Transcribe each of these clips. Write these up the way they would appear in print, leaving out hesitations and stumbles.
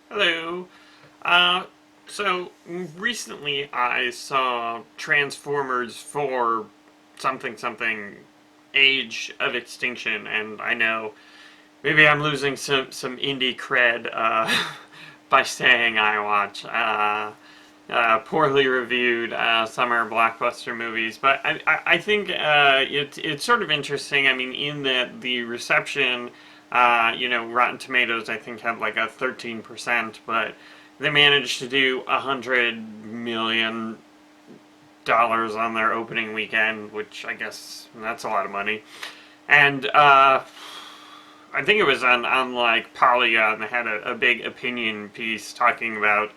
Hello. Uh, so recently I saw Transformers 4 something something Age of Extinction, and I know maybe I'm losing some indie cred by saying I watch poorly reviewed summer blockbuster movies, but I think it's sort of interesting. I mean, in that the reception, Rotten Tomatoes I think had like a 13%, but they managed to do $100 million on their opening weekend, which I guess that's a lot of money. And I think it was on like Polygon. They had a big opinion piece talking about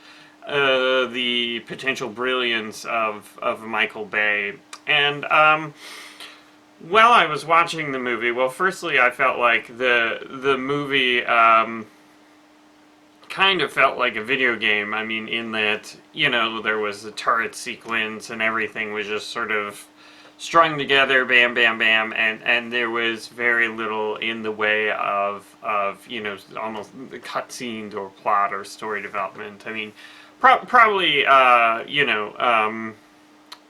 the potential brilliance of Michael Bay. And while I was watching the movie, well, firstly, I felt like the movie kind of felt like a video game. I mean, in that, there was a turret sequence and everything was just sort of strung together, bam, bam, bam, and there was very little in the way of almost cutscenes or plot or story development. I mean, probably,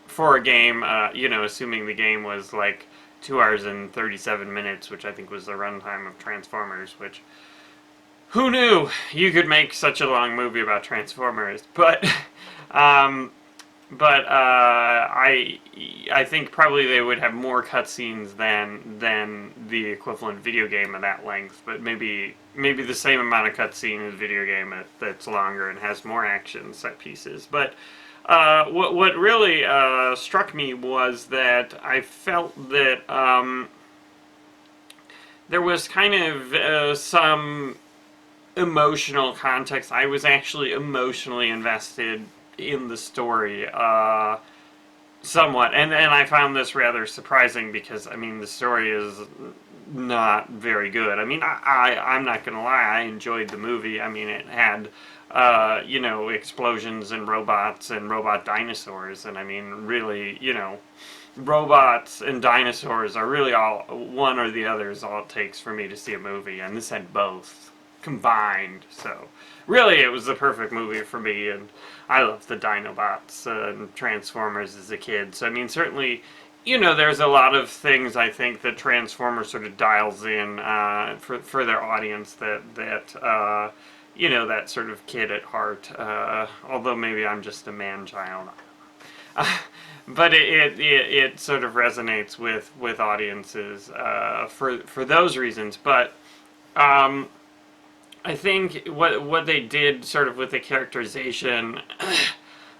for a game, assuming the game was like 2 hours and 37 minutes, which I think was the runtime of Transformers, which who knew you could make such a long movie about Transformers? But I think probably they would have more cutscenes than the equivalent video game of that length. But maybe the same amount of cutscene as a video game that's longer and has more action set pieces. But what really struck me was that I felt that there was kind of some emotional context. I was actually emotionally invested in the story somewhat, and I found this rather surprising because I mean the story is not very good. I mean I'm not gonna lie, I enjoyed the movie. I mean it had explosions and robots and robot dinosaurs, and I mean really robots and dinosaurs are really all one or the other is all it takes for me to see a movie, and this had both combined. So really it was the perfect movie for me, and I loved the Dinobots and Transformers as a kid. So I mean certainly there's a lot of things I think that Transformers sort of dials in for their audience that that sort of kid at heart, although maybe I'm just a man child. But it sort of resonates with audiences for those reasons. But I think what they did sort of with the characterization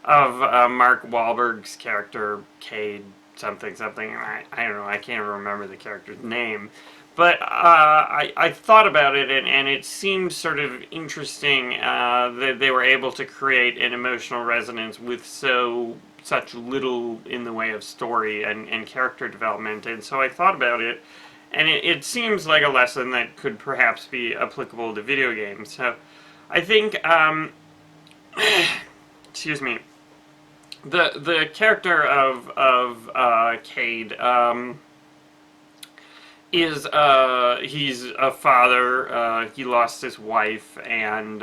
of Mark Wahlberg's character, Kade something, I don't know, I can't even remember the character's name. But I thought about it, and it seemed sort of interesting that they were able to create an emotional resonance with such little in the way of story and character development. And so I thought about it, and it seems like a lesson that could perhaps be applicable to video games. So I think, excuse me, the character of Kade is he's a father. He lost his wife, and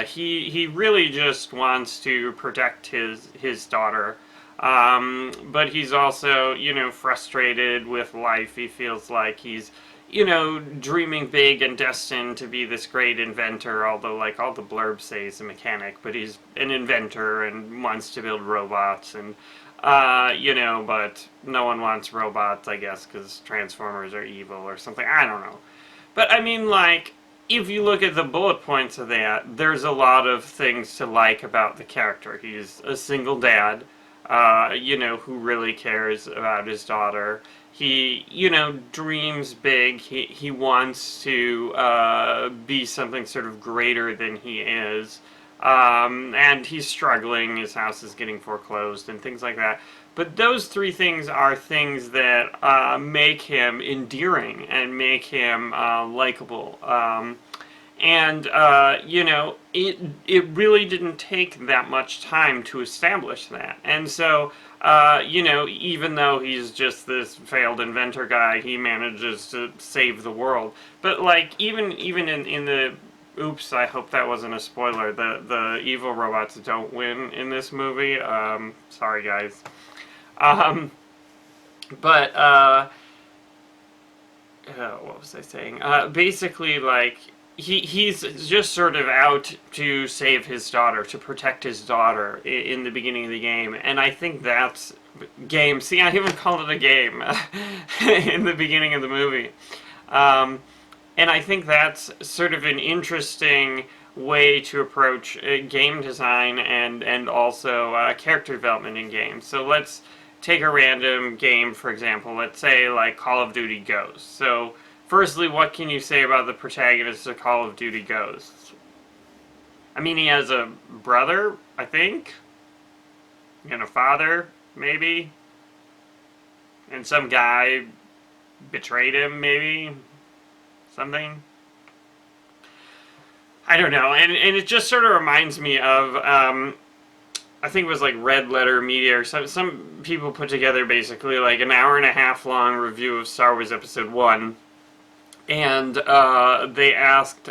he really just wants to protect his daughter. But he's also, frustrated with life. He feels like he's, dreaming big and destined to be this great inventor, although, like, all the blurbs say he's a mechanic, but he's an inventor and wants to build robots, and, but no one wants robots, I guess, because Transformers are evil or something. I don't know. But, I mean, like, if you look at the bullet points of that, there's a lot of things to like about the character. He's a single dad. Who really cares about his daughter. He, dreams big. He wants to be something sort of greater than he is. And he's struggling. His house is getting foreclosed and things like that. But those three things are things that make him endearing and make him likable. And it really didn't take that much time to establish that. And so, even though he's just this failed inventor guy, he manages to save the world. But like even in the oops, I hope that wasn't a spoiler. The evil robots don't win in this movie. Sorry guys. Um, but what was I saying? Basically, like he's just sort of out to save his daughter, to protect his daughter in the beginning of the game, and I think that's game. See, I even called it a game in the beginning of the movie, and I think that's sort of an interesting way to approach game design and also character development in games. So let's take a random game, for example. Let's say like Call of Duty Ghosts. So firstly, what can you say about the protagonist of Call of Duty Ghosts? I mean, he has a brother, I think, and a father, maybe, and some guy betrayed him, maybe, something. I don't know, and it just sort of reminds me of, I think it was like Red Letter Media, or some people put together basically like an hour and a half long review of Star Wars Episode 1, and they asked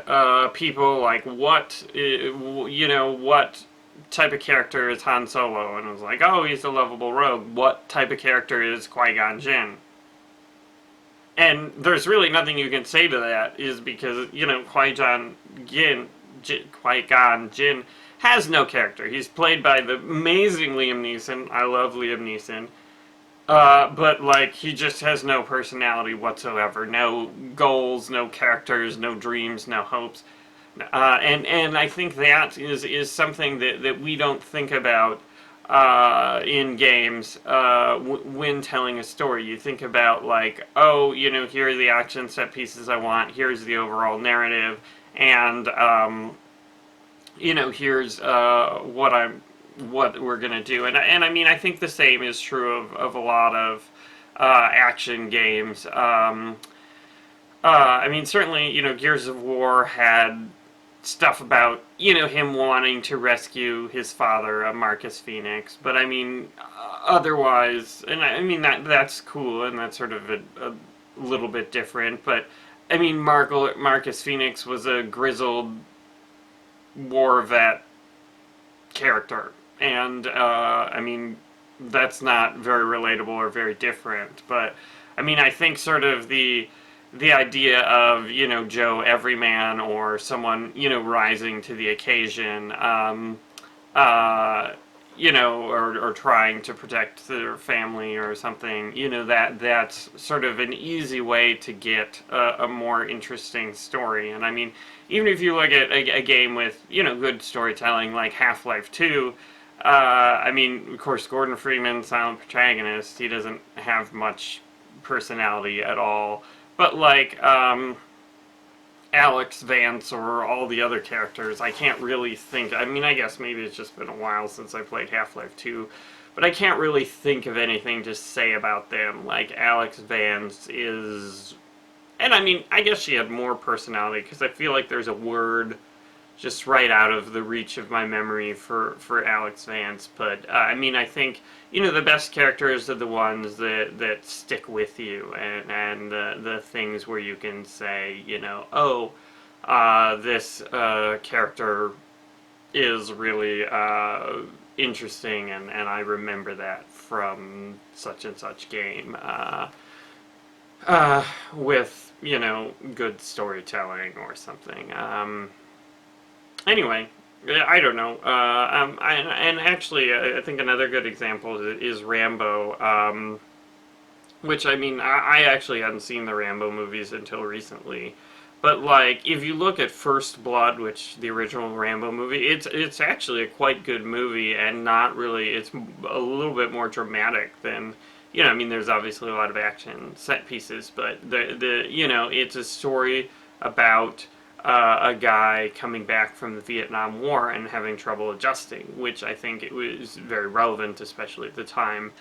people like, what, what type of character is Han Solo? And it was like, oh, he's a lovable rogue. What type of character is Qui-Gon Jinn? And there's really nothing you can say to that, is because, Qui-Gon Jinn has no character. He's played by the amazing Liam Neeson. I love Liam Neeson. But, like, he just has no personality whatsoever. No goals, no characters, no dreams, no hopes. And I think that is something that we don't think about in games when telling a story. You think about, like, oh, here are the action set pieces I want, here's the overall narrative, and, here's what we're gonna do. And I mean, I think the same is true of a lot of action games. I mean, certainly, Gears of War had stuff about, him wanting to rescue his father, Marcus Phoenix. But I mean, otherwise, and I mean, that's cool, and that's sort of a little bit different. But I mean, Marcus Phoenix was a grizzled war vet character. And, I mean, that's not very relatable or very different. But, I mean, I think sort of the idea of, Joe Everyman, or someone, rising to the occasion, or trying to protect their family or something, that's sort of an easy way to get a more interesting story. And I mean, even if you look at a game with, good storytelling like Half-Life 2, I mean, of course, Gordon Freeman, silent protagonist, he doesn't have much personality at all. But, like, Alex Vance or all the other characters, I can't really think. I mean, I guess maybe it's just been a while since I played Half-Life 2, but I can't really think of anything to say about them. Like, Alex Vance is... And, I mean, I guess she had more personality, because I feel like there's a word just right out of the reach of my memory for Alex Vance. But, I mean, I think, the best characters are the ones that stick with you, and the things where you can say, oh, this character is really interesting, and I remember that from such and such game, with, good storytelling or something. Anyway, I don't know. And actually, I think another good example is Rambo, which, I mean, I actually hadn't seen the Rambo movies until recently. But, like, if you look at First Blood, which the original Rambo movie, it's actually a quite good movie, and not really, it's a little bit more dramatic than, I mean, there's obviously a lot of action set pieces, but it's a story about a guy coming back from the Vietnam War and having trouble adjusting, which I think it was very relevant, especially at the time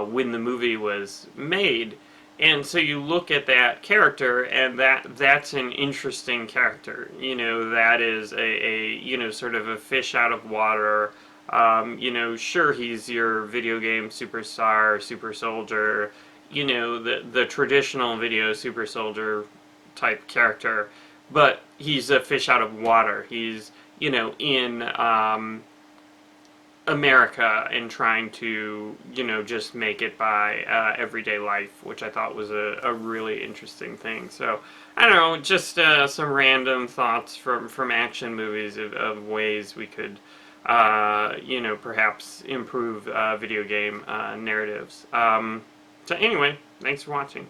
when the movie was made. And so you look at that character, and that's an interesting character. That is a sort of a fish out of water. Sure, he's your video game superstar, super soldier, the traditional video super soldier type character. But he's a fish out of water. He's, you know, in America and trying to, you know, just make it by everyday life, which I thought was a really interesting thing. So, I don't know, just some random thoughts from action movies of ways we could, you know, perhaps improve video game narratives. So anyway, thanks for watching.